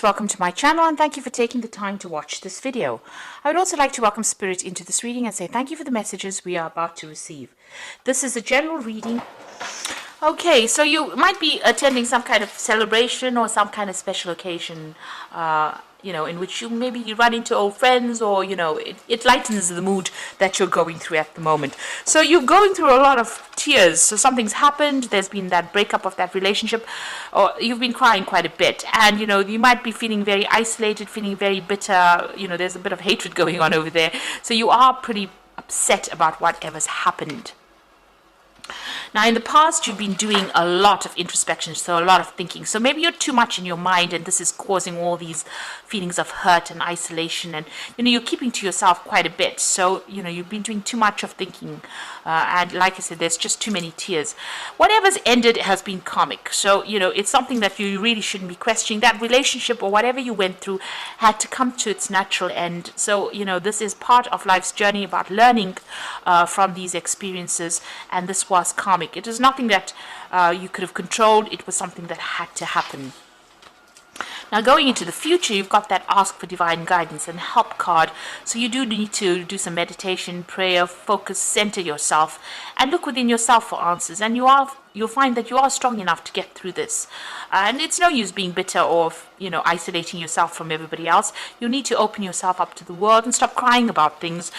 Welcome to my channel and thank you for taking the time to watch this video. I would also like to welcome Spirit into this reading and say thank you for the messages we are about to receive. This is a general reading. Okay, so you might be attending some kind of celebration or some kind of special occasion, in which you run into old friends, or, it lightens the mood that you're going through at the moment. So you're going through a lot of tears. So something's happened, there's been that breakup of that relationship, or you've been crying quite a bit. And, you might be feeling very isolated, feeling very bitter. There's a bit of hatred going on over there. So you are pretty upset about whatever's happened. Now, in the past, you've been doing a lot of introspection, so a lot of thinking. So maybe you're too much in your mind, and this is causing all these feelings of hurt and isolation. And, you're keeping to yourself quite a bit. So, you've been doing too much of thinking. And like I said, there's just too many tears. Whatever's ended has been karmic. So, it's something that you really shouldn't be questioning. That relationship or whatever you went through had to come to its natural end. So, this is part of life's journey about learning from these experiences. And this was karmic. It is nothing that you could have controlled. It was something that had to happen. Now, going into the future, you've got that ask for divine guidance and help card. So you do need to do some meditation, prayer, focus, center yourself, and look within yourself for answers. And you'll find that you are strong enough to get through this. And it's no use being bitter or, isolating yourself from everybody else. You need to open yourself up to the world and stop crying about things,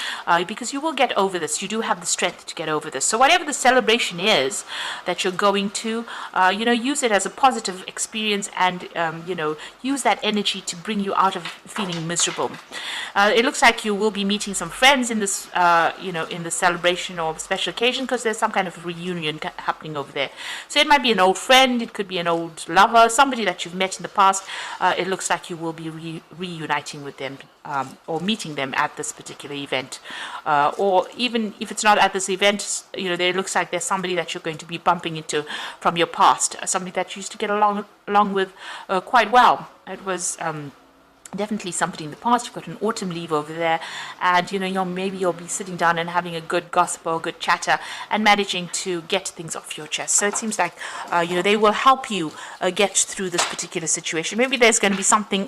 because you will get over this. You do have the strength to get over this. So whatever the celebration is that you're going to, use it as a positive experience and, use that energy to bring you out of feeling miserable. It looks like you will be meeting some friends in this, in the celebration or special occasion, because there's some kind of reunion happening over there. So it might be an old friend, it could be an old lover, somebody that you've met in the past. It looks like you will be reuniting with them, or meeting them at this particular event. Or even if it's not at this event, there looks like there's somebody that you're going to be bumping into from your past, somebody that you used to get along with quite well. It was definitely somebody in the past. You've got an autumn leaf over there, and maybe you'll be sitting down and having a good gossip or a good chatter and managing to get things off your chest. So it seems like they will help you get through this particular situation. Maybe there's going to be something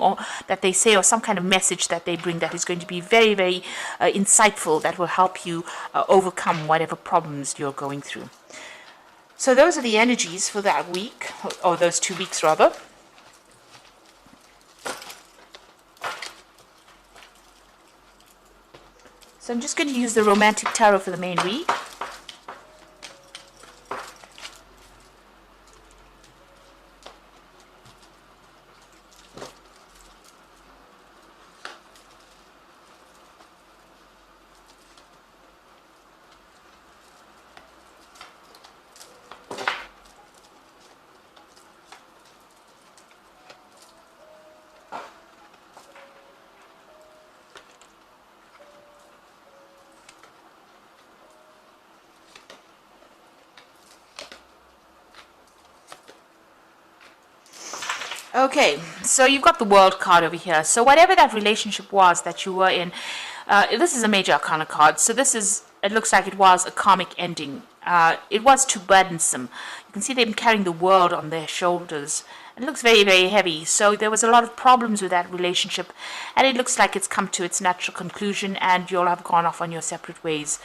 that they say, or some kind of message that they bring, that is going to be very, very insightful, that will help you overcome whatever problems you're going through. So those are the energies for that week, or those 2 weeks rather. So I'm just going to use the Romantic Tarot for the main read. Okay, so you've got the World card over here. So whatever that relationship was that you were in, this is a Major Arcana card. So it looks like it was a karmic ending. It was too burdensome. You can see them carrying the world on their shoulders. It looks very, very heavy. So there was a lot of problems with that relationship, and it looks like it's come to its natural conclusion, and you'll have gone off on your separate ways.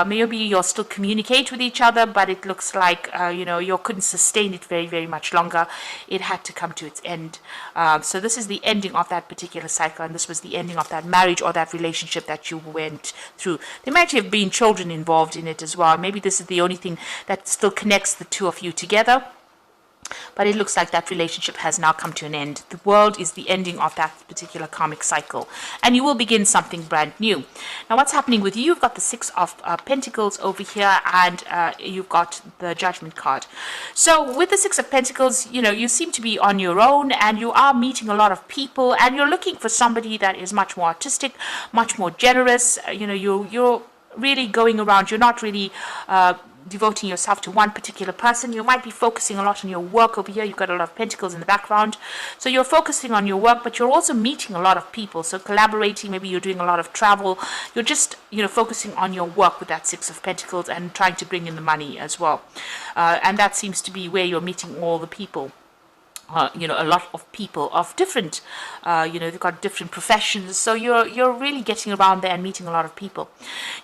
Maybe you'll still communicate with each other, but it looks like you couldn't sustain it very, very much longer. It had to come to its end. So this is the ending of that particular cycle, and this was the ending of that marriage or that relationship that you went through. There might have been children involved in it as well. Maybe this is the only thing that still connects the two of you together. But it looks like that relationship has now come to an end. The World is the ending of that particular karmic cycle, and you will begin something brand new. Now, what's happening with you? You've got the Six of Pentacles over here, and you've got the Judgment card. So with the Six of Pentacles, you seem to be on your own, and you are meeting a lot of people, and you're looking for somebody that is much more artistic, much more generous. You're really going around. You're not really devoting yourself to one particular person. You might be focusing a lot on your work over here. You've got a lot of pentacles in the background. So you're focusing on your work, but you're also meeting a lot of people. So collaborating, maybe you're doing a lot of travel. You're just, focusing on your work with that Six of Pentacles and trying to bring in the money as well. And that seems to be where you're meeting all the people. a lot of people of different, they've got different professions. So you're really getting around there and meeting a lot of people.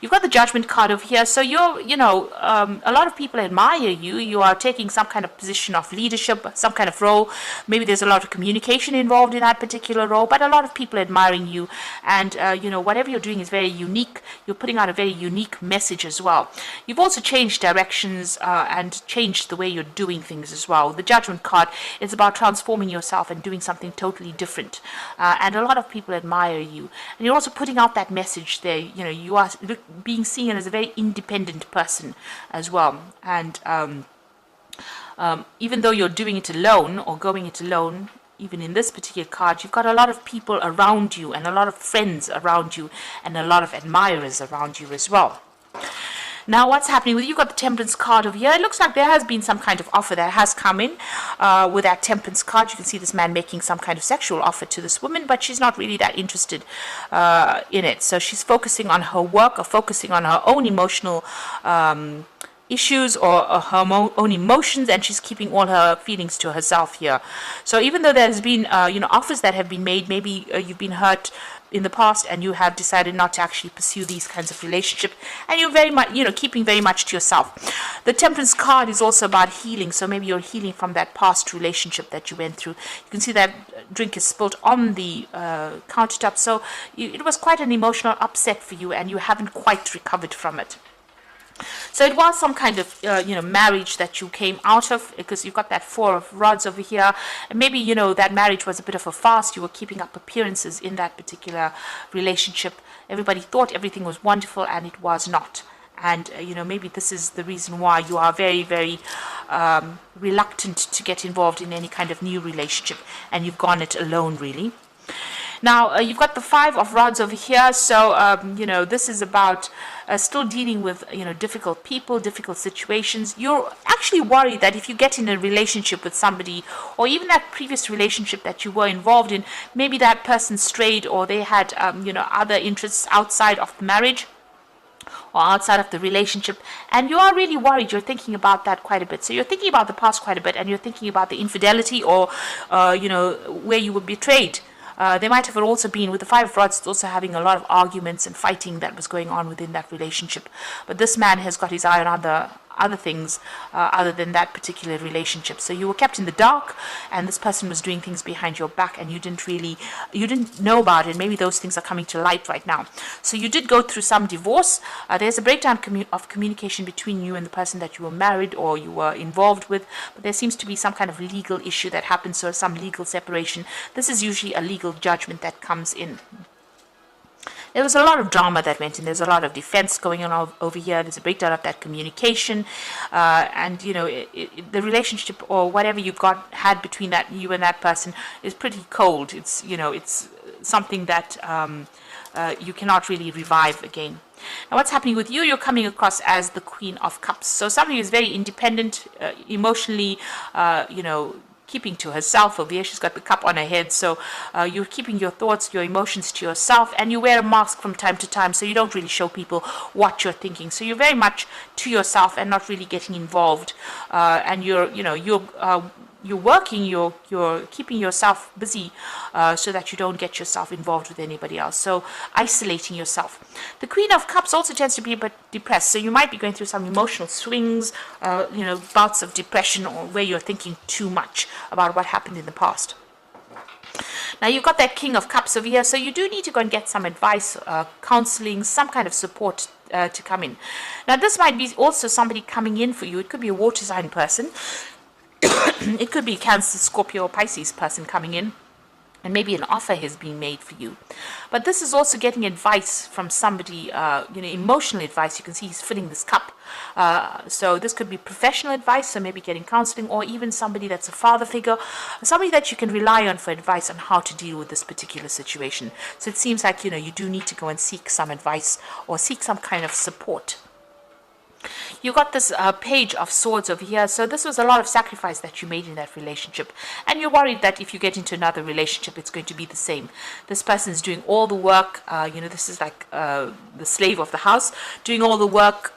You've got the Judgment card over here. So a lot of people admire you. You are taking some kind of position of leadership, some kind of role. Maybe there's a lot of communication involved in that particular role, but a lot of people admiring you. And, whatever you're doing is very unique. You're putting out a very unique message as well. You've also changed directions and changed the way you're doing things as well. The Judgment card is about transforming yourself and doing something totally different, and a lot of people admire you. And you're also putting out that message there. You are being seen as a very independent person as well. And even though you're doing it alone or going it alone, even in this particular card, you've got a lot of people around you and a lot of friends around you and a lot of admirers around you as well. Now, what's happening with you? You've got the Temperance card over here. It looks like there has been some kind of offer that has come in with that Temperance card. You can see this man making some kind of sexual offer to this woman, but she's not really that interested in it. So she's focusing on her work or focusing on her own emotional issues or her own emotions, and she's keeping all her feelings to herself here. So even though there's been offers that have been made, maybe you've been hurt in the past and you have decided not to actually pursue these kinds of relationship, and you're very much keeping very much to yourself. The Temperance card is also about healing, so maybe you're healing from that past relationship that you went through. You can see that drink is spilled on the countertop, so it was quite an emotional upset for you and you haven't quite recovered from it. So it was some kind of, marriage that you came out of, because you've got that Four of Rods over here. And maybe, that marriage was a bit of a farce. You were keeping up appearances in that particular relationship. Everybody thought everything was wonderful, and it was not. And, maybe this is the reason why you are very, very reluctant to get involved in any kind of new relationship. And you've gone it alone, really. Now, you've got the Five of Rods over here. So, this is about still dealing with, difficult people, difficult situations. You're actually worried that if you get in a relationship with somebody, or even that previous relationship that you were involved in, maybe that person strayed, or they had, other interests outside of the marriage or outside of the relationship, and you are really worried. You're thinking about that quite a bit. So you're thinking about the past quite a bit, and you're thinking about the infidelity or, where you were betrayed. There might have also been, with the Five of Rods, it's also having a lot of arguments and fighting that was going on within that relationship. But this man has got his eye on other things other than that particular relationship. So you were kept in the dark, and this person was doing things behind your back, and you didn't know about it. Maybe those things are coming to light right now. So you did go through some divorce. There's a breakdown of communication between you and the person that you were married or you were involved with, but there seems to be some kind of legal issue that happens, so some legal separation. This is usually a legal judgment that comes in. There was a lot of drama that went in. There's a lot of defense going on over here. There's a breakdown of that communication, and the relationship or whatever you've had between you and that person is pretty cold. It's it's something that you cannot really revive again. Now, what's happening with you? You're coming across as the Queen of Cups. So somebody who's very independent, emotionally, keeping to herself. Over here, she's got the cup on her head, so you're keeping your thoughts, your emotions to yourself, and you wear a mask from time to time, so you don't really show people what you're thinking. So you're very much to yourself and not really getting involved, and you're working, you're keeping yourself busy so that you don't get yourself involved with anybody else. So isolating yourself. The Queen of Cups also tends to be a bit depressed. So you might be going through some emotional swings, bouts of depression, or where you're thinking too much about what happened in the past. Now, you've got that King of Cups over here, so you do need to go and get some advice, counseling, some kind of support to come in. Now, this might be also somebody coming in for you. It could be a water sign person. It could be Cancer, Scorpio, or Pisces person coming in, and maybe an offer has been made for you. But this is also getting advice from somebody, emotional advice. You can see he's filling this cup. So this could be professional advice, so maybe getting counseling, or even somebody that's a father figure, somebody that you can rely on for advice on how to deal with this particular situation. So it seems like, you do need to go and seek some advice or seek some kind of support. You got this Page of Swords over here. So this was a lot of sacrifice that you made in that relationship, and you're worried that if you get into another relationship, it's going to be the same. This person's doing all the work. This is like the slave of the house, doing all the work,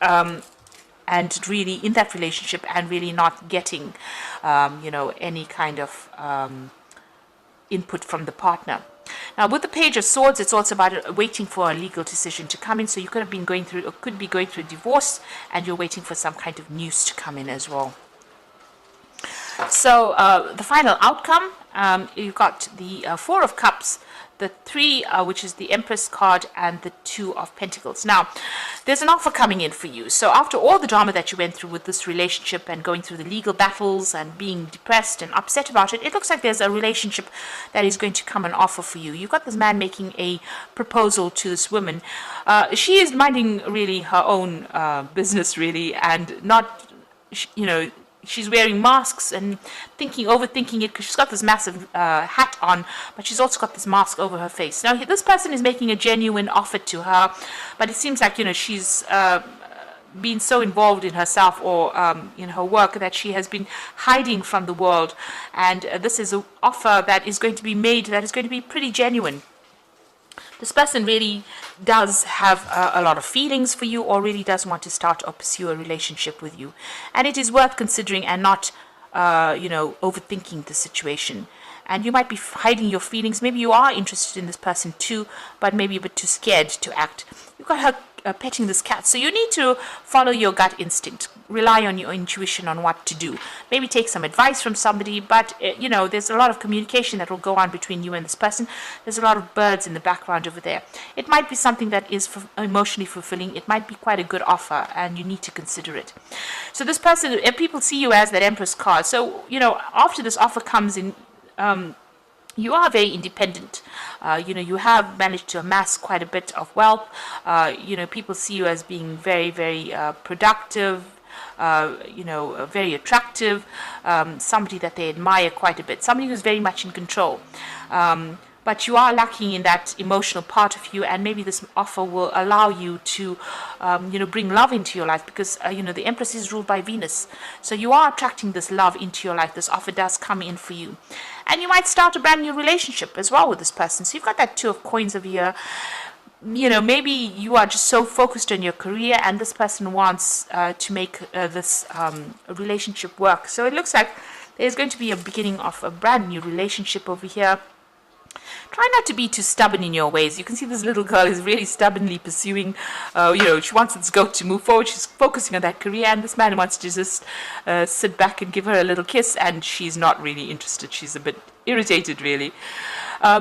and really in that relationship and really not getting, any kind of input from the partner. Now, with the Page of Swords, it's also about waiting for a legal decision to come in. So you could have been going through, or could be going through a divorce, and you're waiting for some kind of news to come in as well. So the final outcome, you've got the Four of Cups, the Three, which is the Empress card, and the Two of Pentacles. Now, there's an offer coming in for you. So after all the drama that you went through with this relationship and going through the legal battles and being depressed and upset about it, it looks like there's a relationship that is going to come and offer for you. You've got this man making a proposal to this woman. She is minding really her own business, really, and not, she's wearing masks and overthinking it because she's got this massive hat on, but she's also got this mask over her face. Now, this person is making a genuine offer to her, but it seems like, she's been so involved in herself or in her work that she has been hiding from the world. And this is an offer that is going to be made that is going to be pretty genuine. This person really does have a lot of feelings for you, or really does want to start or pursue a relationship with you. And it is worth considering and not, overthinking the situation. And you might be hiding your feelings. Maybe you are interested in this person too, but maybe a bit too scared to act. You've got her petting this cat. So you need to follow your gut instinct. Rely on your intuition on what to do. Maybe take some advice from somebody, but, there's a lot of communication that will go on between you and this person. There's a lot of birds in the background over there. It might be something that is emotionally fulfilling. It might be quite a good offer, and you need to consider it. So this person, people see you as that Empress card. So, after this offer comes in, you are very independent. You have managed to amass quite a bit of wealth. People see you as being very, very productive, very attractive, somebody that they admire quite a bit, somebody who's very much in control. But you are lacking in that emotional part of you, and maybe this offer will allow you to, bring love into your life, because, the Empress is ruled by Venus. So you are attracting this love into your life. This offer does come in for you. And you might start a brand new relationship as well with this person. So you've got that Two of Coins over here. Maybe you are just so focused on your career, and this person wants to make this relationship work. So it looks like there's going to be a beginning of a brand new relationship over here. Try not to be too stubborn in your ways. You can see this little girl is really stubbornly pursuing, she wants this goat to move forward. She's focusing on that career, and this man wants to just sit back and give her a little kiss, and she's not really interested. She's a bit irritated, really.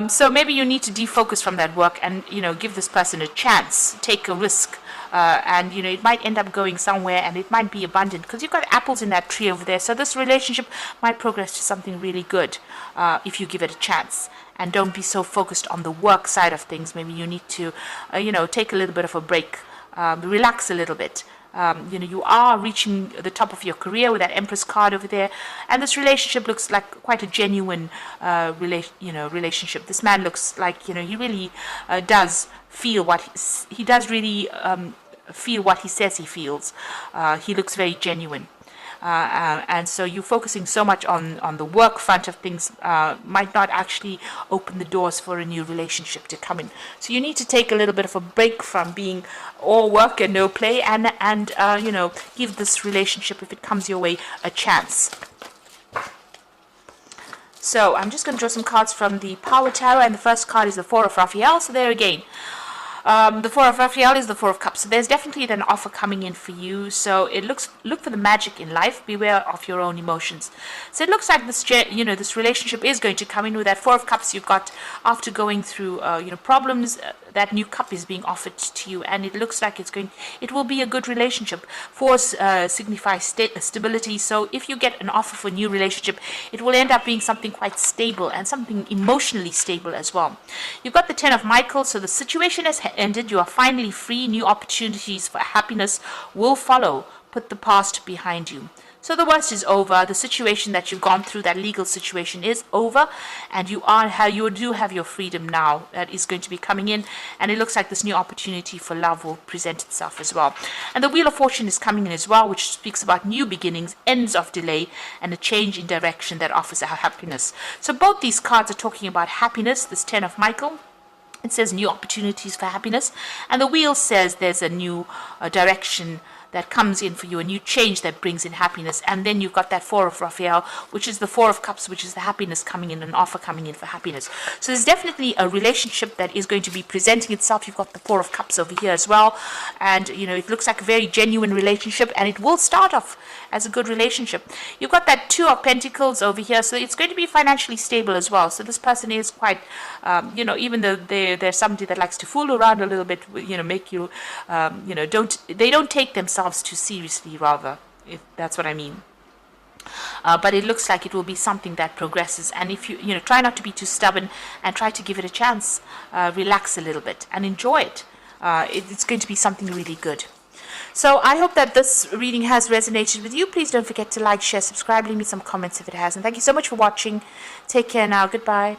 So maybe you need to defocus from that work and, give this person a chance, take a risk. And it might end up going somewhere, and it might be abundant because you've got apples in that tree over there. So this relationship might progress to something really good if you give it a chance. And don't be so focused on the work side of things. Maybe you need to, take a little bit of a break, relax a little bit. You are reaching the top of your career with that Empress card over there, and this relationship looks like quite a genuine relationship. This man looks like he really does feel what he does really feel what he says he feels. He looks very genuine. And so you focusing so much on the work front of things might not actually open the doors for a new relationship to come in. So you need to take a little bit of a break from being all work and no play, and give this relationship, if it comes your way, a chance. So I'm just going to draw some cards from the Power Tarot, and the first card is the Four of Raphael. So there again. The Four of Raphael is the Four of Cups. So there's definitely an offer coming in for you. So look for the magic in life. Beware of your own emotions. So it looks like this relationship is going to come in with that Four of Cups. You've got, after going through problems, that new cup is being offered to you, and it looks like it will be a good relationship. Fours signifies stability. So if you get an offer for a new relationship, it will end up being something quite stable and something emotionally stable as well. You've got the Ten of Michael. So the situation has ended. You are finally free. New opportunities for happiness will follow. Put the past behind you. So the worst is over. The situation that you've gone through, that legal situation, is over, and you do have your freedom now that is going to be coming in, and it looks like this new opportunity for love will present itself as well. And the Wheel of Fortune is coming in as well, which speaks about new beginnings, ends of delay, and a change in direction that offers a happiness. So both these cards are talking about happiness. This Ten of Michael, it says new opportunities for happiness, and the Wheel says there's a new direction that comes in for you, a new change that brings in happiness. And then you've got that Four of Raphael, which is the Four of Cups, which is the happiness coming in, an offer coming in for happiness. So there's definitely a relationship that is going to be presenting itself. You've got the Four of Cups over here as well, and it looks like a very genuine relationship, and it will start off as a good relationship. You've got that Two of Pentacles over here, so it's going to be financially stable as well. So this person is quite, even though they're somebody that likes to fool around a little bit, make you, they don't take themselves too seriously, rather, if that's what I mean. But it looks like it will be something that progresses, and if you try not to be too stubborn and try to give it a chance, relax a little bit and enjoy it. It's going to be something really good. So I hope that this reading has resonated with you. Please don't forget to like, share, subscribe, leave me some comments if it has, and thank you so much for watching. Take care now. Goodbye.